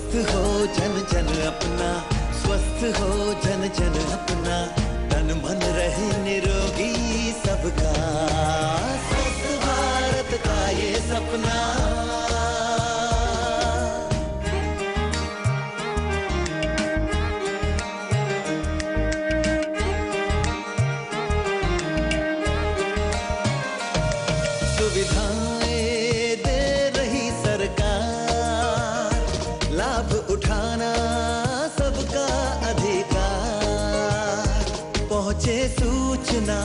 स्वस्थ हो जन जन अपना, स्वस्थ हो जन जन अपना, तन मन रहे निरोगी सबका, स्वस्थ भारत का ये सपना। सुविधाएं दे रही सरकार, लाभ उठाना सबका अधिकार, पहुंचे सूचना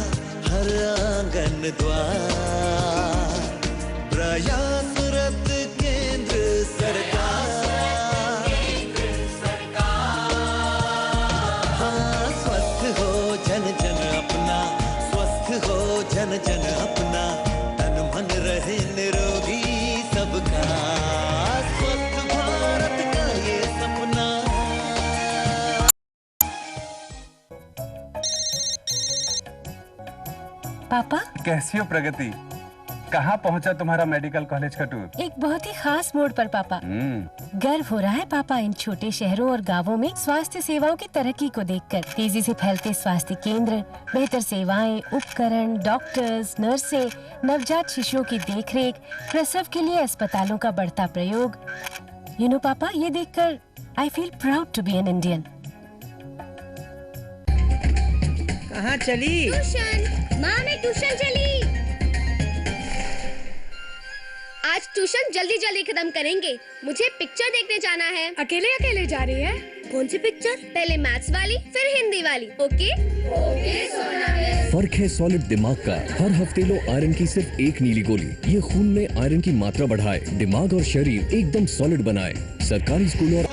हर आंगन द्वार, प्रयासरत केंद्र सरकार। हाँ, स्वस्थ हो जन जन अपना, स्वस्थ हो जन जन अपना, तन मन रहे निरोगी सबका, स्वस्थ भारत का ये सपना। पापा, कैसी हो प्रगति? कहाँ पहुँचा तुम्हारा मेडिकल कॉलेज का टूर? एक बहुत ही खास मोड़ पर पापा। गर्व हो रहा है पापा इन छोटे शहरों और गांवों में स्वास्थ्य सेवाओं की तरक्की को देखकर। तेजी से फैलते स्वास्थ्य केंद्र, बेहतर सेवाएं, उपकरण, डॉक्टर्स, नर्सें, नवजात शिशुओं की देखरेख, प्रसव के लिए अस्पतालों का बढ़ता प्रयोग। यू नो पापा, ये देखकर I feel proud to be an Indian. कहाँ चली? ट्यूशन। माँ, मैं ट्यूशन चली। आज ट्यूशन जल्दी जल्दी खत्म करेंगे, मुझे पिक्चर देखने जाना है। अकेले अकेले जा रही है? कौन सी पिक्चर? पहले मैथ्स वाली, फिर हिंदी वाली। ओके ओके सोना। फर्क है सॉलिड दिमाग का। हर हफ्ते लो आयरन की सिर्फ एक नीली गोली। ये खून में आयरन की मात्रा बढ़ाए, दिमाग और शरीर एकदम सॉलिड बनाए। सरकारी स्कूल और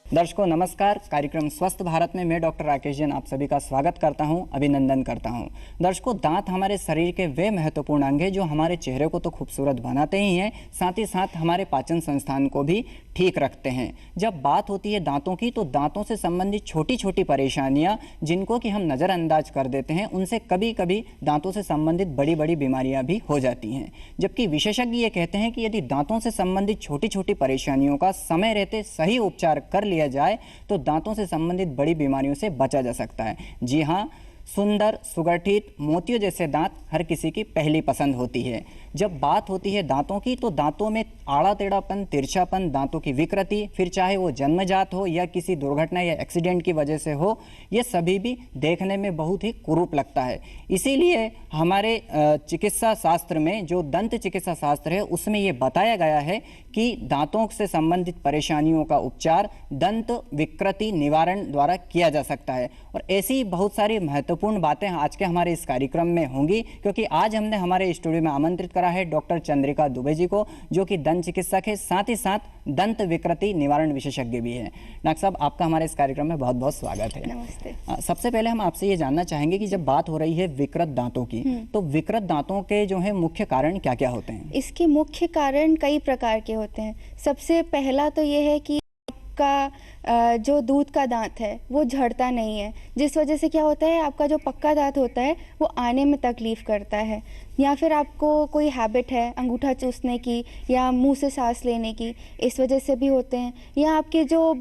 दर्शकों नमस्कार। कार्यक्रम स्वस्थ भारत में मैं डॉक्टर राकेश जैन आप सभी का स्वागत करता हूं, अभिनंदन करता हूं। दर्शकों, दांत हमारे शरीर के वे महत्वपूर्ण अंग हैं जो हमारे चेहरे को तो खूबसूरत बनाते ही हैं, साथ ही साथ हमारे पाचन संस्थान को भी ठीक रखते हैं। जब बात होती है दांतों की, तो दांतों से संबंधित छोटी छोटी परेशानियां जिनको कि हम नज़रअंदाज कर देते हैं, उनसे कभी कभी दांतों से संबंधित बड़ी बड़ी बीमारियां भी हो जाती हैं। जबकि विशेषज्ञ ये कहते हैं कि यदि दांतों से संबंधित छोटी छोटी परेशानियों का समय रहते सही उपचार कर लिया जाए तो दांतों से संबंधित बड़ी बीमारियों से बचा जा सकता है। जी हाँ, सुंदर, सुगठित, मोतियों जैसे दांत हर किसी की पहली पसंद होती है। जब बात होती है दांतों की, तो दांतों में आड़ा टेढ़ापन, तिरछापन, दांतों की विकृति, फिर चाहे वो जन्मजात हो या किसी दुर्घटना या एक्सीडेंट की वजह से हो, ये सभी भी देखने में बहुत ही कुरूप लगता है। इसीलिए हमारे चिकित्सा शास्त्र में, जो दंत चिकित्सा शास्त्र है, उसमें ये बताया गया है कि दांतों से संबंधित परेशानियों का उपचार दंत विकृति निवारण द्वारा किया जा सकता है। और ऐसी बहुत सारी महत्वपूर्ण बातें आज के हमारे इस कार्यक्रम में होंगी, क्योंकि आज हमने हमारे स्टूडियो में आमंत्रित करा है डॉक्टर चंद्रिका दुबे जी को, जो कि दंत चिकित्सक है, साथ ही साथ दंत विकृति निवारण विशेषज्ञ भी है। डॉक्टर साहब, आपका हमारे इस कार्यक्रम में बहुत बहुत स्वागत है। नमस्ते। सबसे पहले हम आपसे ये जानना चाहेंगे कि जब बात हो रही है विकृत दांतों की, तो विकृत दांतों के जो है मुख्य कारण क्या क्या होते हैं? इसके मुख्य कारण कई प्रकार के होते हैं। सबसे पहला तो ये है कि आपका जो दूध का दांत है वो झड़ता नहीं है, जिस वजह से क्या होता है, आपका जो पक्का दांत होता है वो आने में तकलीफ करता है। या फिर आपको कोई हैबिट है अंगूठा चूसने की या मुंह से सांस लेने की, इस वजह से भी होते हैं। या आपके जो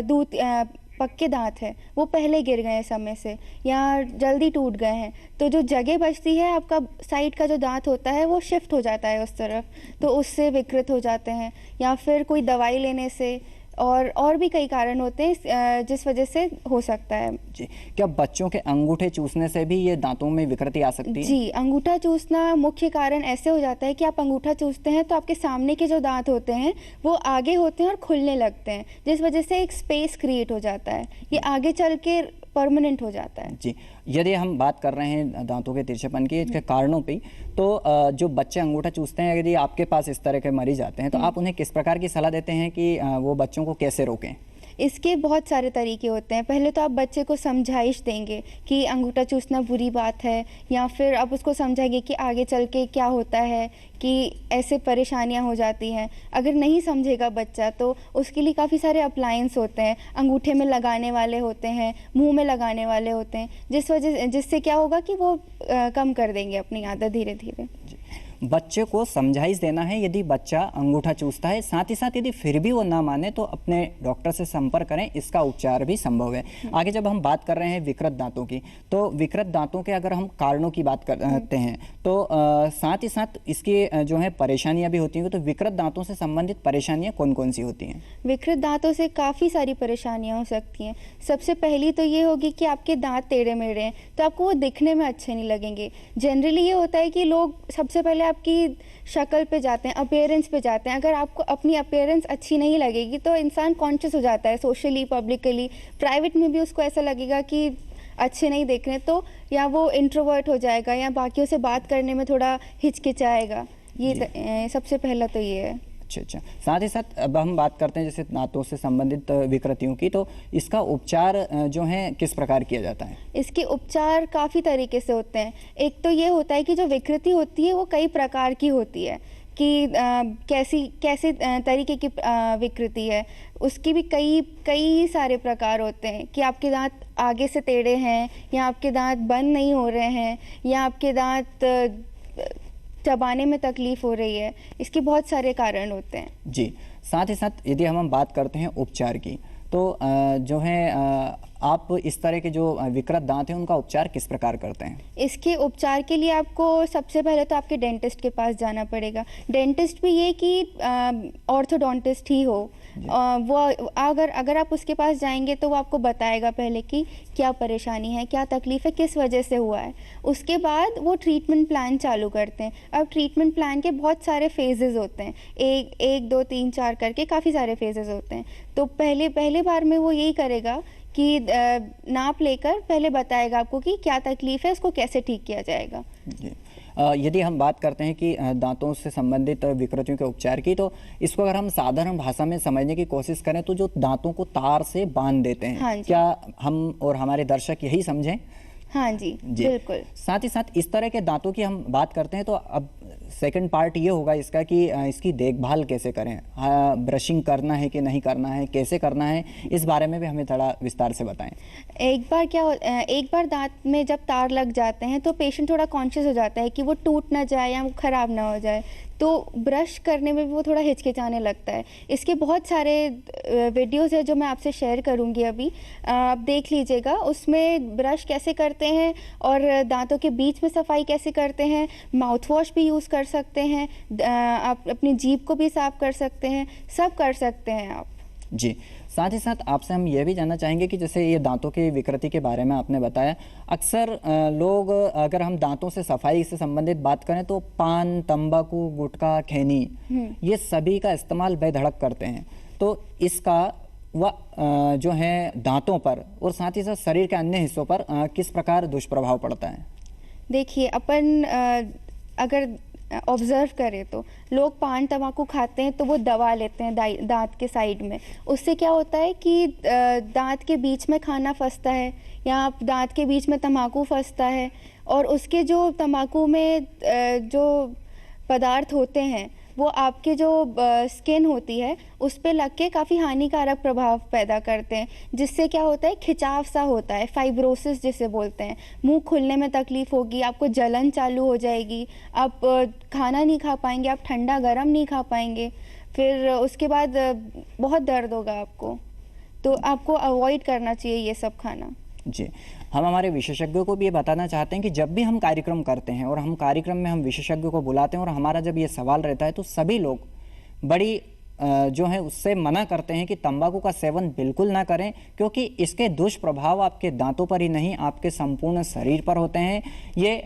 दूध पक्के दांत है वो पहले गिर गए हैं समय से या जल्दी टूट गए हैं, तो जो जगह बचती है आपका साइड का जो दांत होता है वो शिफ्ट हो जाता है उस तरफ, तो उससे विकृत हो जाते हैं। या फिर कोई दवाई लेने से, और भी कई कारण होते हैं जिस वजह से हो सकता है। जी, क्या बच्चों के अंगूठे चूसने से भी ये दांतों में विकृति आ सकती है? जी, अंगूठा चूसना मुख्य कारण ऐसे हो जाता है कि आप अंगूठा चूसते हैं तो आपके सामने के जो दांत होते हैं वो आगे होते हैं और खुलने लगते हैं, जिस वजह से एक स्पेस क्रिएट हो जाता है। ये आगे चल के परमानेंट हो जाता है। जी, यदि हम बात कर रहे हैं दांतों के तिरछेपन की, इसके कारणों पे, तो जो बच्चे अंगूठा चूसते हैं, यदि आपके पास इस तरह के मरीज आते हैं तो आप उन्हें किस प्रकार की सलाह देते हैं कि वो बच्चों को कैसे रोकें? इसके बहुत सारे तरीके होते हैं। पहले तो आप बच्चे को समझाइश देंगे कि अंगूठा चूसना बुरी बात है, या फिर आप उसको समझाएंगे कि आगे चल के क्या होता है, कि ऐसे परेशानियां हो जाती हैं। अगर नहीं समझेगा बच्चा तो उसके लिए काफ़ी सारे अप्लायंस होते हैं, अंगूठे में लगाने वाले होते हैं, मुंह में लगाने वाले होते हैं, जिससे क्या होगा कि वो कम कर देंगे अपनी आदत धीरे धीरे। बच्चे को समझाइश देना है यदि बच्चा अंगूठा चूसता है। साथ ही साथ यदि फिर भी वो ना माने तो अपने डॉक्टर से संपर्क करें, इसका उपचार भी संभव है। आगे जब हम बात कर रहे हैं विकृत दांतों की, तो विकृत दांतों के अगर हम कारणों की बात करते हैं तो साथ ही साथ इसकी जो है परेशानियां भी होती हैं। तो विकृत दांतों से संबंधित परेशानियां कौन कौन सी होती हैं? विकृत दांतों से काफ़ी सारी परेशानियां हो सकती हैं। सबसे पहली तो ये होगी कि आपके दांत टेढ़े मेढ़े हैं तो आपको वो दिखने में अच्छे नहीं लगेंगे। जनरली ये होता है कि लोग सबसे पहले आपकी शक्ल पे जाते हैं, अपीयरेंस पे जाते हैं। अगर आपको अपनी अपीयरेंस अच्छी नहीं लगेगी तो इंसान कॉन्शियस हो जाता है, सोशली, पब्लिकली, प्राइवेट में भी उसको ऐसा लगेगा कि अच्छे नहीं देख रहे, तो या वो इंट्रोवर्ट हो जाएगा या बाकियों से बात करने में थोड़ा हिचकिचाएगा। ये सबसे पहला तो ये है। अच्छा। साथ ही साथ अब हम बात करते हैं जैसे दांतों से संबंधित विकृतियों की, तो इसका उपचार जो है किस प्रकार किया जाता है? इसके उपचार काफ़ी तरीके से होते हैं। एक तो ये होता है कि जो विकृति होती है वो कई प्रकार की होती है, कि कैसे तरीके की विकृति है, उसकी भी कई सारे प्रकार होते हैं। कि आपके दांत आगे से टेढ़े हैं, या आपके दांत बंद नहीं हो रहे हैं, या आपके दांत चबाने में तकलीफ हो रही है। इसके बहुत सारे कारण होते हैं। जी, साथ ही साथ यदि हम बात करते हैं उपचार की, तो जो है आप इस तरह के जो विकृत दांत हैं उनका उपचार किस प्रकार करते हैं? इसके उपचार के लिए आपको सबसे पहले तो आपके डेंटिस्ट के पास जाना पड़ेगा। डेंटिस्ट भी ये कि ऑर्थोडोंटिस्ट ही हो, वो अगर आप उसके पास जाएंगे तो वो आपको बताएगा पहले कि क्या परेशानी है, क्या तकलीफ है, किस वजह से हुआ है। उसके बाद वो ट्रीटमेंट प्लान चालू करते हैं। अब ट्रीटमेंट प्लान के बहुत सारे फेजेस होते हैं, 1 2 3 4 करके काफ़ी सारे फेजेस होते हैं। तो पहले बार में वो यही करेगा कि नाप लेकर पहले बताएगा आपको कि क्या तकलीफ है, उसको कैसे ठीक किया जाएगा। यदि हम बात करते हैं कि दांतों से संबंधित विकृतियों के उपचार की, तो इसको अगर हम साधारण भाषा में समझने की कोशिश करें तो जो दांतों को तार से बांध देते हैं, हाँ, क्या हम और हमारे दर्शक यही समझें? हाँ जी, बिल्कुल। साथ ही साथ इस तरह के दांतों की हम बात करते हैं तो अब सेकंड पार्ट ये होगा इसका कि इसकी देखभाल कैसे करें, ब्रशिंग करना है कि नहीं करना है, कैसे करना है, इस बारे में भी हमें थोड़ा विस्तार से बताएं। एक बार दांत में जब तार लग जाते हैं तो पेशेंट थोड़ा कॉन्शियस हो जाता है कि वो टूट ना जाए या वो ख़राब ना हो जाए, तो ब्रश करने में भी वो थोड़ा हिचकिचाने लगता है। इसके बहुत सारे वीडियोज़ है जो मैं आपसे शेयर करूंगी अभी, आप देख लीजिएगा। उसमें ब्रश कैसे करते हैं और दांतों के बीच में सफाई कैसे करते हैं, माउथ वॉश भी यूज़ कर सकते हैं, आप अपनी जीभ को भी साफ कर सकते हैं, सब कर सकते हैं आप। जी, साथ ही साथ आपसे हम यह भी जानना चाहेंगे कि जैसे ये दांतों की विकृति के बारे में आपने बताया, अक्सर लोग अगर हम दांतों से सफाई से संबंधित बात करें तो पान, तंबाकू, गुटखा, खैनी, ये सभी का इस्तेमाल बेधड़क करते हैं। तो इसका जो है दांतों पर और साथ ही साथ शरीर के अन्य हिस्सों पर किस प्रकार दुष्प्रभाव पड़ता है? देखिए, अपन अगर ऑब्जर्व करें तो लोग पान तंबाकू खाते हैं तो वो दबा लेते हैं दांत के साइड में। उससे क्या होता है कि दांत के बीच में खाना फंसता है या दांत के बीच में तंबाकू फंसता है, और उसके जो तंबाकू में जो पदार्थ होते हैं वो आपके जो स्किन होती है उस पे लग के काफ़ी हानिकारक प्रभाव पैदा करते हैं, जिससे क्या होता है, खिंचाव सा होता है, फाइब्रोसिस जिसे बोलते हैं। मुंह खुलने में तकलीफ होगी, आपको जलन चालू हो जाएगी, आप खाना नहीं खा पाएंगे, आप ठंडा गर्म नहीं खा पाएंगे, फिर उसके बाद बहुत दर्द होगा आपको। तो आपको अवॉइड करना चाहिए ये सब खाना। जी, हम हमारे विशेषज्ञों को भी ये बताना चाहते हैं कि जब भी हम कार्यक्रम करते हैं और हम कार्यक्रम में हम विशेषज्ञ को बुलाते हैं और हमारा जब ये सवाल रहता है तो सभी लोग बड़ी जो है उससे मना करते हैं कि तंबाकू का सेवन बिल्कुल ना करें, क्योंकि इसके दुष्प्रभाव आपके दांतों पर ही नहीं आपके संपूर्ण शरीर पर होते हैं। ये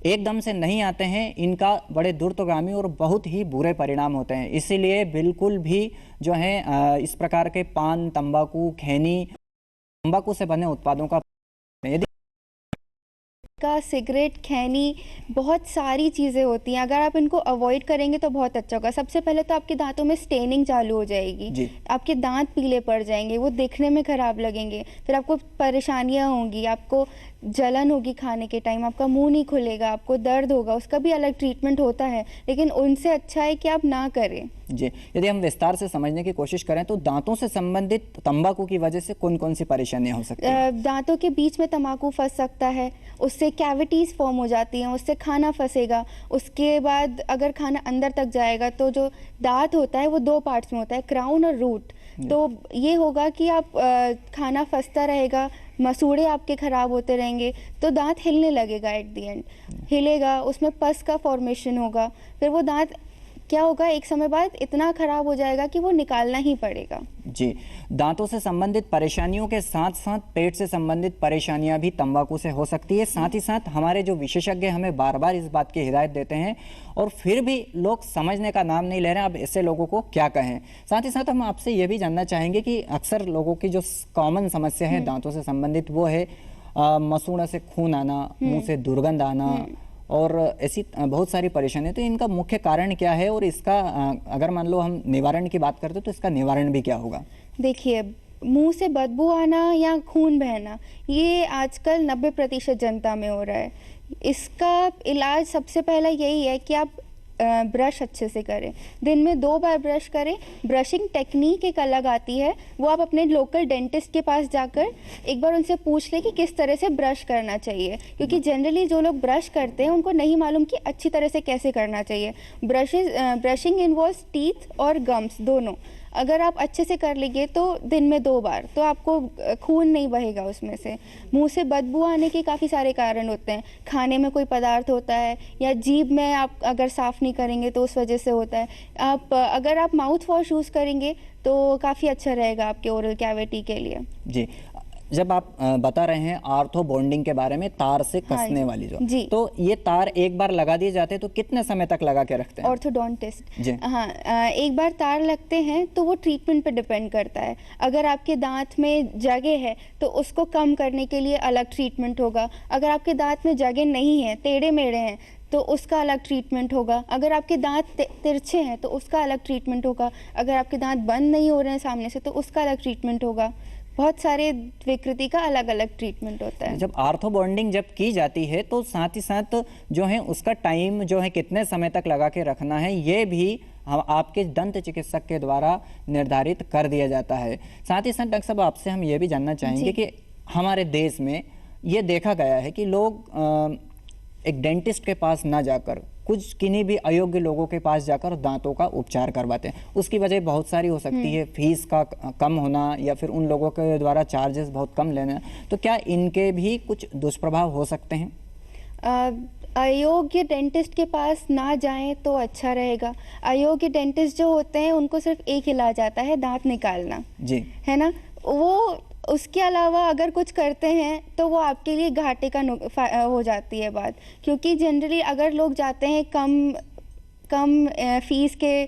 एकदम से नहीं आते हैं, इनका बड़े दूरगामी और बहुत ही बुरे परिणाम होते हैं। इसीलिए बिल्कुल भी जो है इस प्रकार के पान, तंबाकू, खैनी, तंबाकू से बने उत्पादों का यदि का सिगरेट, खैनी, बहुत सारी चीज़ें होती हैं। अगर आप इनको अवॉइड करेंगे तो बहुत अच्छा होगा। सबसे पहले तो आपके दांतों में स्टेनिंग चालू हो जाएगी, आपके दांत पीले पड़ जाएंगे, वो दिखने में ख़राब लगेंगे, फिर आपको परेशानियां होंगी, आपको जलन होगी खाने के टाइम, आपका मुंह नहीं खुलेगा, आपको दर्द होगा। उसका भी अलग ट्रीटमेंट होता है, लेकिन उनसे अच्छा है कि आप ना करें। जी, यदि हम विस्तार से समझने की कोशिश करें तो दांतों से संबंधित तंबाकू की वजह से कौन कौन सी परेशानियां हो सकती हैं? दांतों के बीच में तंबाकू फंस सकता है, उससे कैविटीज़ फॉर्म हो जाती हैं, उससे खाना फंसेगा। उसके बाद अगर खाना अंदर तक जाएगा तो जो दांत होता है वो 2 पार्ट्स में होता है, क्राउन और रूट। तो ये होगा कि आप खाना फंसता रहेगा, मसूड़े आपके ख़राब होते रहेंगे, तो दांत हिलने लगेगा, एट द एंड हिलेगा, उसमें पस का फॉर्मेशन होगा। फिर वो दांत क्या होगा, एक समय बाद इतना ख़राब हो जाएगा कि वो निकालना ही पड़ेगा। जी, दांतों से संबंधित परेशानियों के साथ साथ पेट से संबंधित परेशानियां भी तंबाकू से हो सकती है। साथ ही साथ हमारे जो विशेषज्ञ हमें बार बार इस बात की हिदायत देते हैं और फिर भी लोग समझने का नाम नहीं ले रहे हैं। अब ऐसे लोगों को क्या कहें? साथ ही साथ हम आपसे ये भी जानना चाहेंगे कि अक्सर लोगों की जो कॉमन समस्या है दांतों से संबंधित वो है मसूड़ों से खून आना, मुंह से दुर्गंध आना और ऐसी बहुत सारी परेशानी। तो इनका मुख्य कारण क्या है और इसका अगर मान लो हम निवारण की बात करते तो इसका निवारण भी क्या होगा? देखिए, मुंह से बदबू आना या खून बहना ये आजकल 90% जनता में हो रहा है। इसका इलाज सबसे पहला यही है कि आप ब्रश अच्छे से करें, दिन में 2 बार ब्रश करें। ब्रशिंग टेक्निक एक अलग आती है, वो आप अपने लोकल डेंटिस्ट के पास जाकर एक बार उनसे पूछ लें कि किस तरह से ब्रश करना चाहिए, क्योंकि जनरली जो लोग ब्रश करते हैं उनको नहीं मालूम कि अच्छी तरह से कैसे करना चाहिए। ब्रशिंग इन्वॉल्व्स टीथ और गम्स दोनों। अगर आप अच्छे से कर लेंगे तो दिन में 2 बार तो आपको खून नहीं बहेगा उसमें से। मुंह से बदबू आने के काफ़ी सारे कारण होते हैं, खाने में कोई पदार्थ होता है या जीभ में आप अगर साफ़ नहीं करेंगे तो उस वजह से होता है। अगर आप माउथ वॉश यूज़ करेंगे तो काफ़ी अच्छा रहेगा आपके ओरल कैविटी के लिए। जी, जब आप बता रहे हैं आर्थो बॉन्डिंग के बारे में, तार से कसने वाली जो, तो ये तार एक बार लगा दिए जाते हैं तो कितने समय तक लगा के रखते हैं? ऑर्थोडोंटिस्ट एक बार तार लगते हैं तो वो ट्रीटमेंट पे डिपेंड करता है। अगर आपके दांत में जगह है तो उसको कम करने के लिए अलग ट्रीटमेंट होगा। अगर आपके दांत में जगह नहीं है, टेढ़े मेढ़े हैं, तो उसका अलग ट्रीटमेंट होगा। अगर आपके दांत तिरछे हैं तो उसका अलग ट्रीटमेंट होगा। अगर आपके दांत बंद नहीं हो रहे हैं सामने से तो उसका अलग ट्रीटमेंट होगा। बहुत सारे विकृति का अलग अलग ट्रीटमेंट होता है। जब आर्थो बॉन्डिंग जब की जाती है तो साथ ही साथ जो है उसका टाइम जो है कितने समय तक लगा के रखना है ये भी हम आपके दंत चिकित्सक के द्वारा निर्धारित कर दिया जाता है। साथ ही साथ डॉक्टर साहब आपसे हम ये भी जानना चाहेंगे कि हमारे देश में ये देखा गया है कि लोग एक डेंटिस्ट के पास ना जाकर कुछ किन्हीं भी अयोग्य लोगों के पास जाकर दांतों का उपचार करवाते हैं। उसकी वजह बहुत सारी हो सकती है, फीस का कम होना या फिर उन लोगों के द्वारा चार्जेस बहुत कम लेना। तो क्या इनके भी कुछ दुष्प्रभाव हो सकते हैं? अयोग्य डेंटिस्ट के पास ना जाएं तो अच्छा रहेगा। अयोग्य डेंटिस्ट जो होते हैं उनको सिर्फ एक इलाज आता है, दांत निकालना, जी है ना। वो उसके अलावा अगर कुछ करते हैं तो वो आपके लिए घाटे का हो जाती है बात, क्योंकि जनरली अगर लोग जाते हैं कम फीस के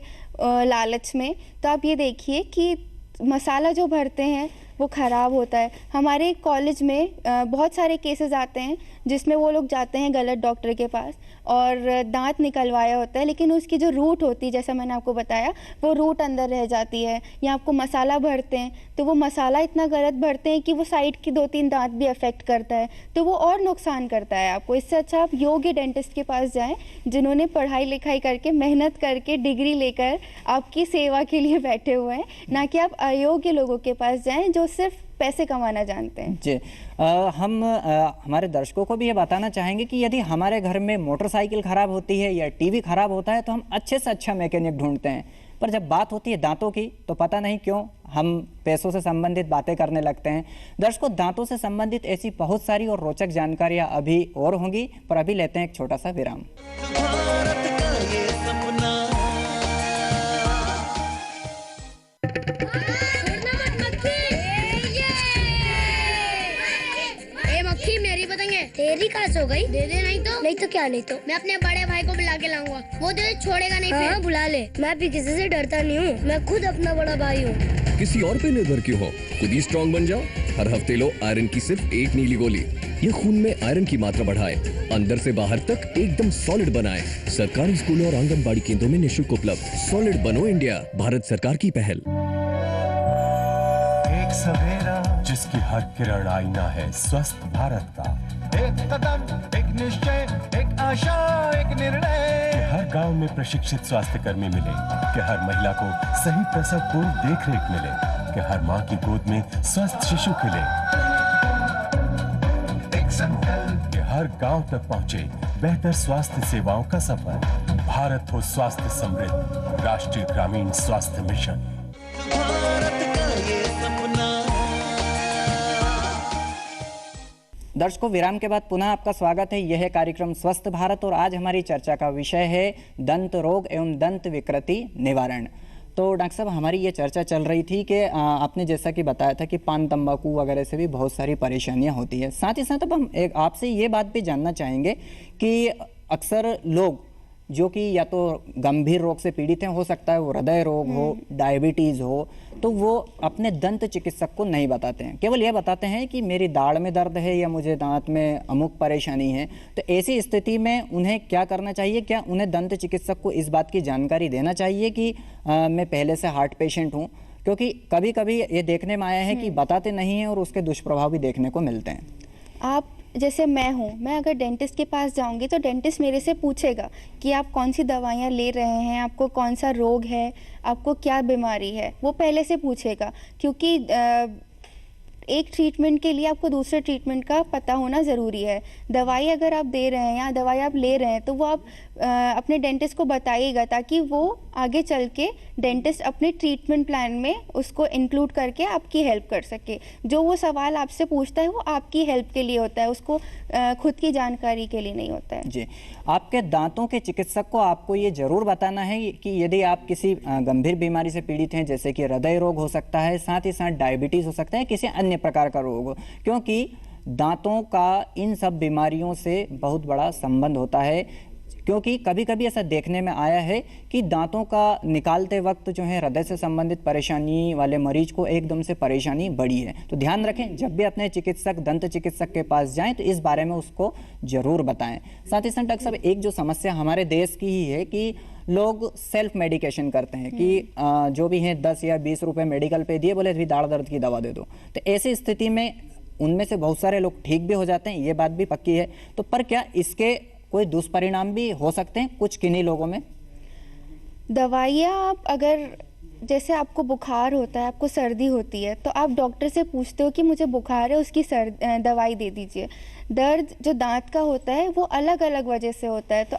लालच में, तो आप ये देखिए कि मसाला जो भरते हैं वो ख़राब होता है। हमारे कॉलेज में बहुत सारे केसेस आते हैं जिसमें वो लोग जाते हैं गलत डॉक्टर के पास और दांत निकलवाया होता है, लेकिन उसकी जो रूट होती है, जैसा मैंने आपको बताया, वो रूट अंदर रह जाती है। या आपको मसाला भरते हैं तो वो मसाला इतना गलत भरते हैं कि वो साइड की 2-3 दांत भी अफेक्ट करता है, तो वो और नुकसान करता है आपको। इससे अच्छा आप योग्य डेंटिस्ट के पास जाएं जिन्होंने पढ़ाई लिखाई करके, मेहनत करके, डिग्री लेकर आपकी सेवा के लिए बैठे हुए हैं, ना कि आप अयोग्य लोगों के पास जाएं जो सिर्फ पैसे कमाना जानते हैं। जी, हम हमारे दर्शकों को भी ये बताना चाहेंगे कि यदि हमारे घर में मोटरसाइकिल खराब होती है या टीवी खराब होता है तो हम अच्छे से अच्छा मैकेनिक ढूंढते हैं, पर जब बात होती है दांतों की तो पता नहीं क्यों हम पैसों से संबंधित बातें करने लगते हैं। दर्शकों, दांतों से संबंधित ऐसी बहुत सारी और रोचक जानकारियां अभी और होंगी, पर अभी लेते हैं एक छोटा सा विराम। तेरी काश हो गई, दे दे, नहीं तो क्या, नहीं तो मैं अपने बड़े भाई को बुला के लाऊंगा, वो तुझे छोड़ेगा नहीं। हाँ, बुला ले, मैं भी किसी से डरता नहीं हूँ, मैं खुद अपना बड़ा भाई हूँ। किसी और पे निर्भर क्यों हो, खुद ही स्ट्रॉन्ग बन जाओ। हर हफ्ते लो आयरन की सिर्फ एक नीली गोली। ये खून में आयरन की मात्रा बढ़ाए, अंदर से बाहर तक एकदम सॉलिड बनाए। सरकारी स्कूलों और आंगनबाड़ी केंद्रों में निःशुल्क उपलब्ध। सॉलिड बनो इंडिया, भारत सरकार की पहल। एक सवेरा जिसकी हर किरण आईना है स्वस्थ भारत का। एक कदम, एक निश्चय, एक आशा, एक निर्णय कि हर गांव में प्रशिक्षित स्वास्थ्य कर्मी मिले, कि हर महिला को सही प्रसव पूर्व देखरेख मिले, कि हर माँ की गोद में स्वस्थ शिशु खिले। एक संकल्प कि हर गांव तक पहुँचे बेहतर स्वास्थ्य सेवाओं का सफर। भारत हो स्वास्थ्य समृद्ध, राष्ट्रीय ग्रामीण स्वास्थ्य मिशन। भारत का ये सपना। दर्शकों, विराम के बाद पुनः आपका स्वागत है। यह है कार्यक्रम स्वस्थ भारत और आज हमारी चर्चा का विषय है दंत रोग एवं दंत विकृति निवारण। तो डॉक्टर साहब, हमारी ये चर्चा चल रही थी कि आपने जैसा कि बताया था कि पान तंबाकू वगैरह से भी बहुत सारी परेशानियां होती है। साथ ही साथ अब हम एक आपसे ये बात भी जानना चाहेंगे कि अक्सर लोग जो कि या तो गंभीर रोग से पीड़ित हैं, हो सकता है वो हृदय रोग हो, डायबिटीज़ हो, तो वो अपने दंत चिकित्सक को नहीं बताते हैं। केवल ये बताते हैं कि मेरी दाढ़ में दर्द है या मुझे दांत में अमुक परेशानी है। तो ऐसी स्थिति में उन्हें क्या करना चाहिए? क्या उन्हें दंत चिकित्सक को इस बात की जानकारी देना चाहिए कि मैं पहले से हार्ट पेशेंट हूँ? क्योंकि कभी कभी ये देखने में आया है कि बताते नहीं हैं और उसके दुष्प्रभाव भी देखने को मिलते हैं। आप जैसे मैं हूँ, मैं अगर डेंटिस्ट के पास जाऊँगी तो डेंटिस्ट मेरे से पूछेगा कि आप कौन सी दवाइयाँ ले रहे हैं, आपको कौन सा रोग है, आपको क्या बीमारी है, वो पहले से पूछेगा। क्योंकि एक ट्रीटमेंट के लिए आपको दूसरे ट्रीटमेंट का पता होना ज़रूरी है। दवाई अगर आप दे रहे हैं या दवाई आप ले रहे हैं तो वो आप अपने डेंटिस्ट को बताइएगा, ताकि वो आगे चल के डेंटिस्ट अपने ट्रीटमेंट प्लान में उसको इंक्लूड करके आपकी हेल्प कर सके। जो वो सवाल आपसे पूछता है वो आपकी हेल्प के लिए होता है, उसको खुद की जानकारी के लिए नहीं होता है। जी, आपके दांतों के चिकित्सक को आपको ये जरूर बताना है कि यदि आप किसी गंभीर बीमारी से पीड़ित हैं, जैसे कि हृदय रोग हो सकता है, साथ ही साथ डायबिटीज़ हो सकता है, किसी अन्य प्रकार का रोग हो, क्योंकि दांतों का इन सब बीमारियों से बहुत बड़ा संबंध होता है। क्योंकि कभी कभी ऐसा देखने में आया है कि दांतों का निकालते वक्त जो है हृदय से संबंधित परेशानी वाले मरीज को एकदम से परेशानी बढ़ी है। तो ध्यान रखें, जब भी अपने चिकित्सक दंत चिकित्सक के पास जाएं तो इस बारे में उसको जरूर बताएं। साथ ही साथ डॉक्टर साहब, एक जो समस्या हमारे देश की ही है कि लोग सेल्फ मेडिकेशन करते हैं कि जो भी हैं 10 या 20 रुपए मेडिकल पे दिए, बोले अभी दाढ़ दर्द की दवा दे दो। तो ऐसी स्थिति में उनमें से बहुत सारे लोग ठीक भी हो जाते हैं, ये बात भी पक्की है। तो पर क्या इसके कोई दुष्परिणाम भी हो सकते हैं कुछ किन्हीं लोगों में? दवाइयाँ आप अगर, जैसे आपको बुखार होता है, आपको सर्दी होती है, तो आप डॉक्टर से पूछते हो कि मुझे बुखार है, उसकी दवाई दे दीजिए। दर्द जो दांत का होता है वो अलग अलग वजह से होता है, तो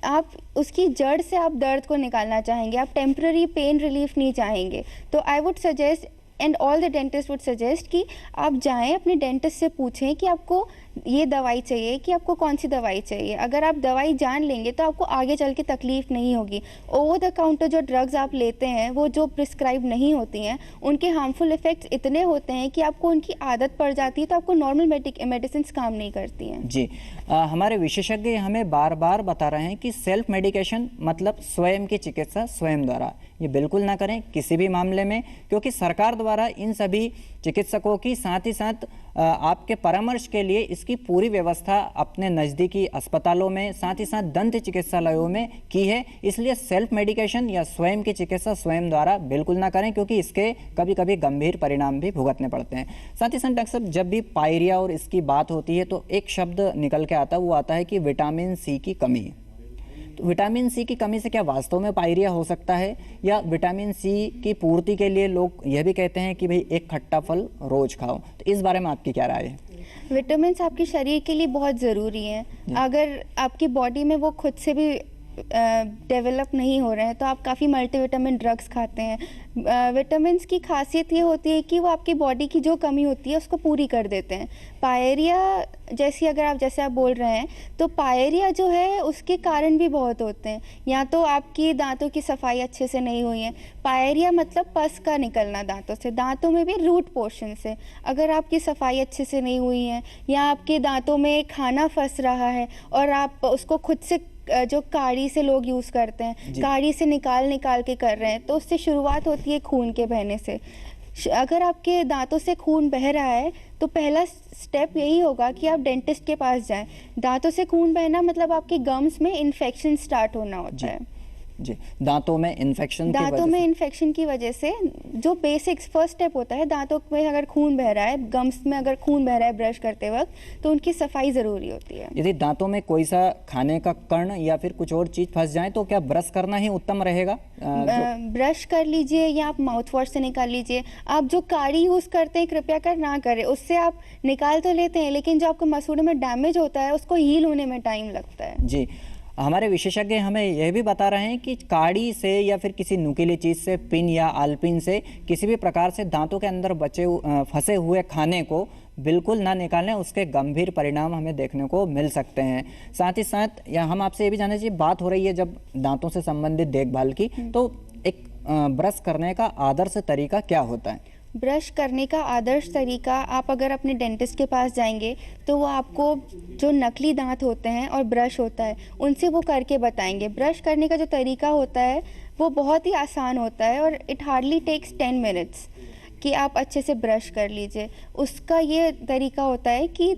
आप उसकी जड़ से आप दर्द को निकालना चाहेंगे, आप टेम्पररी पेन रिलीफ नहीं चाहेंगे। तो I would suggest and all the dentist would suggest कि आप जाएं अपने डेंटिस्ट से पूछें कि आपको ये दवाई चाहिए, कि आपको कौन सी दवाई चाहिए। अगर आप दवाई जान लेंगे तो आपको आगे चल के तकलीफ नहीं होगी। ओवर द काउंटर जो ड्रग्स आप लेते हैं वो जो प्रिस्क्राइब नहीं होती हैं, उनके हार्मफुल इफेक्ट्स इतने होते हैं कि आपको उनकी आदत पड़ जाती है, तो आपको नॉर्मल मेडिसिन काम नहीं करती हैं। जी, हमारे विशेषज्ञ हमें बार बार बता रहे हैं कि सेल्फ मेडिकेशन मतलब स्वयं की चिकित्सा स्वयं द्वारा, ये बिल्कुल ना करें किसी भी मामले में, क्योंकि सरकार द्वारा इन सभी चिकित्सकों की साथ ही साथ आपके परामर्श के लिए इसकी पूरी व्यवस्था अपने नज़दीकी अस्पतालों में, साथ ही साथ दंत चिकित्सालयों में की है। इसलिए सेल्फ मेडिकेशन या स्वयं की चिकित्सा स्वयं द्वारा बिल्कुल ना करें, क्योंकि इसके कभी कभी गंभीर परिणाम भी भुगतने पड़ते हैं। साथ ही साथ डॉक्टर साहब, जब भी पायरिया और इसकी बात होती है तो एक शब्द निकल के आता है, वो आता है कि विटामिन सी की कमी। तो विटामिन सी की कमी से क्या वास्तव में पायरिया हो सकता है, या विटामिन सी की पूर्ति के लिए लोग यह भी कहते हैं कि भाई एक खट्टा फल रोज खाओ? तो इस बारे में आपकी क्या राय है? विटामिन आपके शरीर के लिए बहुत ज़रूरी हैं। अगर आपकी बॉडी में वो खुद से भी डेवलप नहीं हो रहे हैं तो आप काफ़ी मल्टीविटामिन ड्रग्स खाते हैं। विटामिन्स की खासियत ये होती है कि वो आपकी बॉडी की जो कमी होती है उसको पूरी कर देते हैं। पायरिया जैसे आप बोल रहे हैं, तो पायरिया जो है उसके कारण भी बहुत होते हैं। या तो आपकी दांतों की सफाई अच्छे से नहीं हुई है, पायरिया मतलब पस का निकलना दांतों से, दांतों में भी रूट पोर्शन से। अगर आपकी सफाई अच्छे से नहीं हुई है या आपके दांतों में खाना फंस रहा है और आप उसको खुद से, जो काड़ी से लोग यूज़ करते हैं, काड़ी से निकाल के कर रहे हैं, तो उससे शुरुआत होती है खून के बहने से। अगर आपके दांतों से खून बह रहा है तो पहला स्टेप यही होगा कि आप डेंटिस्ट के पास जाएं। दांतों से खून बहना मतलब आपके गम्स में इन्फेक्शन स्टार्ट होना होता है। जी, दांतों में इन्फेक्शन की वजह से जो बेसिक्स फर्स्ट स्टेप होता है, दांतों में अगर खून बह रहा है, गम्स में अगर खून बह रहा है ब्रश करते वक्त, तो उनकी सफाई ज़रूरी होती है। यदि दांतों में कोई सा खाने का कण या फिर कुछ और चीज़ फंस जाए तो क्या ब्रश करना ही उत्तम रहेगा? ब्रश कर लीजिए या आप माउथ वॉश से निकाल लीजिए। आप जो काड़ी यूज़ करते हैं कृपया कर ना करें, उससे आप निकाल तो लेते हैं लेकिन जो आपके मसूड़े में डैमेज होता है उसको हील होने में टाइम लगता है। जी, हमारे विशेषज्ञ हमें यह भी बता रहे हैं कि काड़ी से या फिर किसी नुकीली चीज़ से, पिन या आलपिन से किसी भी प्रकार से दांतों के अंदर फंसे हुए खाने को बिल्कुल ना निकालें, उसके गंभीर परिणाम हमें देखने को मिल सकते हैं। साथ ही साथ या हम आपसे ये भी जानना चाहिए, बात हो रही है जब दांतों से संबंधित देखभाल की, तो एक ब्रश करने का आदर्श तरीका क्या होता है? ब्रश करने का आदर्श तरीका, आप अगर अपने डेंटिस्ट के पास जाएंगे तो वो आपको जो नकली दांत होते हैं और ब्रश होता है उनसे वो करके बताएंगे। ब्रश करने का जो तरीका होता है वो बहुत ही आसान होता है और इट हार्डली टेक्स 10 मिनट्स कि आप अच्छे से ब्रश कर लीजिए। उसका ये तरीका होता है कि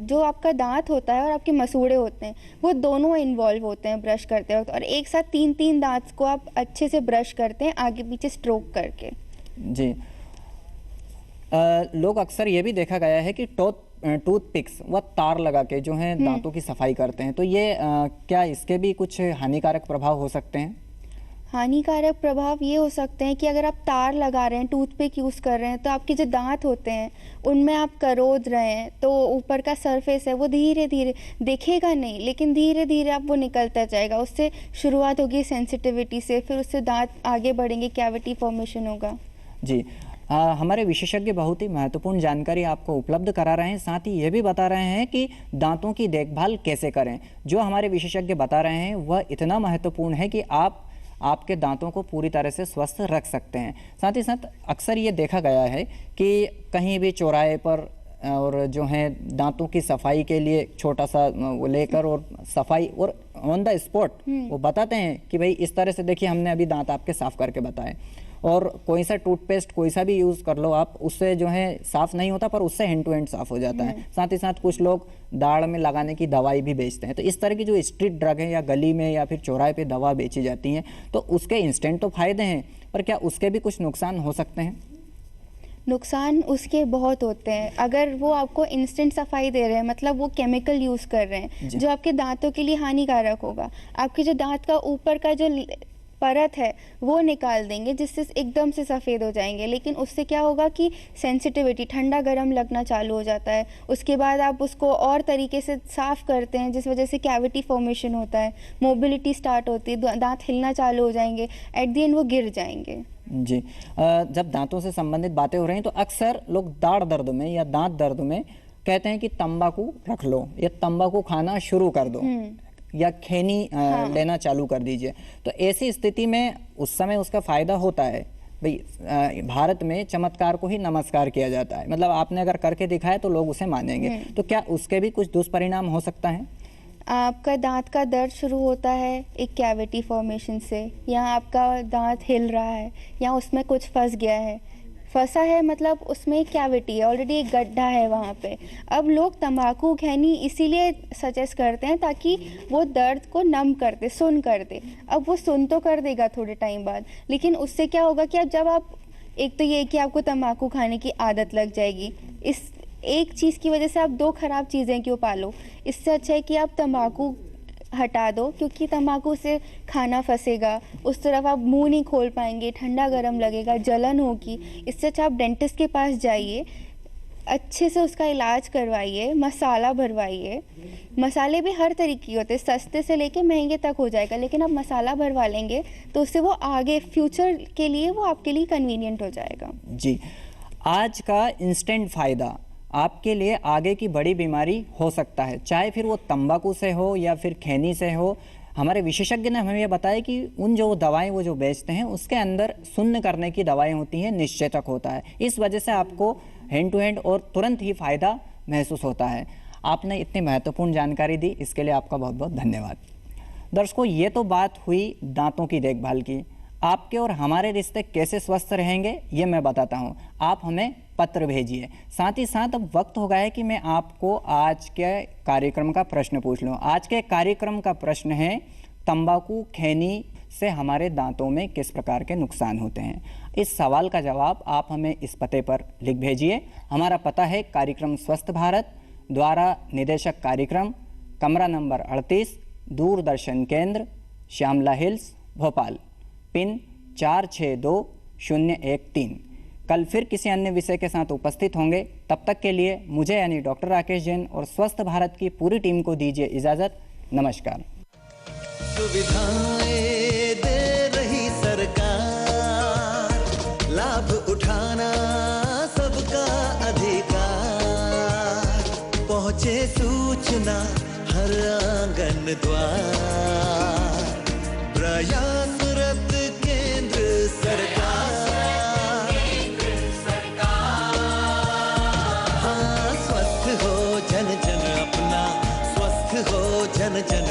जो आपका दांत होता है और आपके मसूड़े होते हैं वो दोनों इन्वॉल्व होते हैं ब्रश करते वक्त, और एक साथ 3-3 दांत को आप अच्छे से ब्रश करते हैं आगे पीछे स्ट्रोक करके। जी, लोग अक्सर ये भी देखा गया है कि टूथपिक्स व तार लगा के जो है दांतों की सफाई करते हैं, तो ये क्या इसके भी कुछ हानिकारक प्रभाव हो सकते हैं? हानिकारक प्रभाव ये हो सकते हैं कि अगर आप तार लगा रहे हैं, टूथपिक यूज़ कर रहे हैं, तो आपके जो दांत होते हैं उनमें आप करोद रहे हैं, तो ऊपर का सरफेस है वो धीरे धीरे दिखेगा नहीं लेकिन धीरे धीरे आप वो निकलता जाएगा। उससे शुरुआत होगी सेंसिटिविटी से, फिर उससे दांत आगे बढ़ेंगे, कैविटी फॉर्मेशन होगा। जी, हमारे विशेषज्ञ बहुत ही महत्वपूर्ण जानकारी आपको उपलब्ध करा रहे हैं, साथ ही ये भी बता रहे हैं कि दांतों की देखभाल कैसे करें। जो हमारे विशेषज्ञ बता रहे हैं वह इतना महत्वपूर्ण है कि आपके दांतों को पूरी तरह से स्वस्थ रख सकते हैं। साथ ही साथ अक्सर ये देखा गया है कि कहीं भी चौराहे पर और जो है दांतों की सफाई के लिए छोटा सा वो लेकर और सफाई और ऑन द स्पॉट वो बताते हैं कि भाई इस तरह से देखिए हमने अभी दांत आपके साफ करके बताए, और कोई सा टूथपेस्ट कोई सा भी यूज़ कर लो आप, उससे जो है साफ़ नहीं होता पर उससे हैंड टू हैंड साफ़ हो जाता है। साथ ही साथ कुछ लोग दाढ़ में लगाने की दवाई भी बेचते हैं। तो इस तरह की जो स्ट्रीट ड्रग है या गली में या फिर चौराहे पे दवा बेची जाती हैं, तो उसके इंस्टेंट तो फ़ायदे हैं पर क्या उसके भी कुछ नुकसान हो सकते हैं? नुकसान उसके बहुत होते हैं। अगर वो आपको इंस्टेंट सफाई दे रहे हैं मतलब वो केमिकल यूज़ कर रहे हैं जो आपके दांतों के लिए हानिकारक होगा। आपके जो दांत का ऊपर का जो परत है वो निकाल देंगे जिससे एकदम से सफ़ेद हो जाएंगे, लेकिन उससे क्या होगा कि सेंसिटिविटी, ठंडा गर्म लगना चालू हो जाता है। उसके बाद आप उसको और तरीके से साफ़ करते हैं जिस वजह से कैविटी फॉर्मेशन होता है, मोबिलिटी स्टार्ट होती है, दांत हिलना चालू हो जाएंगे, एट द एंड वो गिर जाएंगे। जी, जब दांतों से संबंधित बातें हो रही हैं तो अक्सर लोग दाढ़ दर्द में या दांत दर्द में कहते हैं कि तंबाकू रख लो या तंबाकू खाना शुरू कर दो या खैनी लेना चालू कर दीजिए। तो ऐसी स्थिति में उस समय उसका फ़ायदा होता है। भाई भारत में चमत्कार को ही नमस्कार किया जाता है, मतलब आपने अगर करके दिखाया तो लोग उसे मानेंगे। तो क्या उसके भी कुछ दुष्परिणाम हो सकता है? आपका दांत का दर्द शुरू होता है एक कैविटी फॉर्मेशन से, या आपका दांत हिल रहा है या उसमें कुछ फंसा है मतलब उसमें कैविटी है, ऑलरेडी एक गड्ढा है वहाँ पे। अब लोग तंबाकू खैनी इसीलिए सजेस्ट करते हैं ताकि वो दर्द को नम कर दे, सुन कर दे। अब वो सुन तो कर देगा थोड़े टाइम बाद, लेकिन उससे क्या होगा कि जब आप, एक तो ये कि आपको तंबाकू खाने की आदत लग जाएगी, इस एक चीज़ की वजह से आप दो ख़राब चीज़ें क्यों पालो। इससे अच्छा है कि आप तंबाकू हटा दो, क्योंकि तंबाकू से खाना फंसेगा, उस तरफ आप मुंह नहीं खोल पाएंगे, ठंडा गर्म लगेगा, जलन होगी। इससे अच्छा आप डेंटिस्ट के पास जाइए, अच्छे से उसका इलाज करवाइए, मसाला भरवाइए। मसाले भी हर तरीके के होते हैं, सस्ते से लेके महंगे तक हो जाएगा, लेकिन आप मसाला भरवा लेंगे तो उससे वो आगे फ्यूचर के लिए वो आपके लिए कन्वीनियंट हो जाएगा। जी, आज का इंस्टेंट फ़ायदा आपके लिए आगे की बड़ी बीमारी हो सकता है, चाहे फिर वो तंबाकू से हो या फिर खैनी से हो। हमारे विशेषज्ञ ने हमें यह बताया कि उन जो दवाएं वो जो बेचते हैं उसके अंदर शून्य करने की दवाएं होती हैं, निश्चेतक होता है। इस वजह से आपको हैंड टू हैंड और तुरंत ही फ़ायदा महसूस होता है। आपने इतनी महत्वपूर्ण जानकारी दी, इसके लिए आपका बहुत बहुत धन्यवाद। दर्शकों, ये तो बात हुई दांतों की देखभाल की। आपके और हमारे रिश्ते कैसे स्वस्थ रहेंगे ये मैं बताता हूँ। आप हमें पत्र भेजिए। साथ ही साथ अब वक्त हो गया है कि मैं आपको आज के कार्यक्रम का प्रश्न पूछ लूँ। आज के कार्यक्रम का प्रश्न है, तंबाकू खैनी से हमारे दांतों में किस प्रकार के नुकसान होते हैं। इस सवाल का जवाब आप हमें इस पते पर लिख भेजिए। हमारा पता है कार्यक्रम स्वस्थ भारत, द्वारा निदेशक कार्यक्रम, कमरा नंबर 38, दूरदर्शन केंद्र, श्यामला हिल्स, भोपाल, पिन 462013। कल फिर किसी अन्य विषय के साथ उपस्थित होंगे। तब तक के लिए मुझे यानी डॉक्टर राकेश जैन और स्वस्थ भारत की पूरी टीम को दीजिए इजाज़त। नमस्कार। सुविधाएं दे रही सरकार, लाभ उठाना सबका अधिकार, पहुँचे सूचना हर आंगन द्वार, प्रयासरत केंद्र सरकार। हाँ, स्वस्थ हो जन जन अपना, स्वस्थ हो जन जन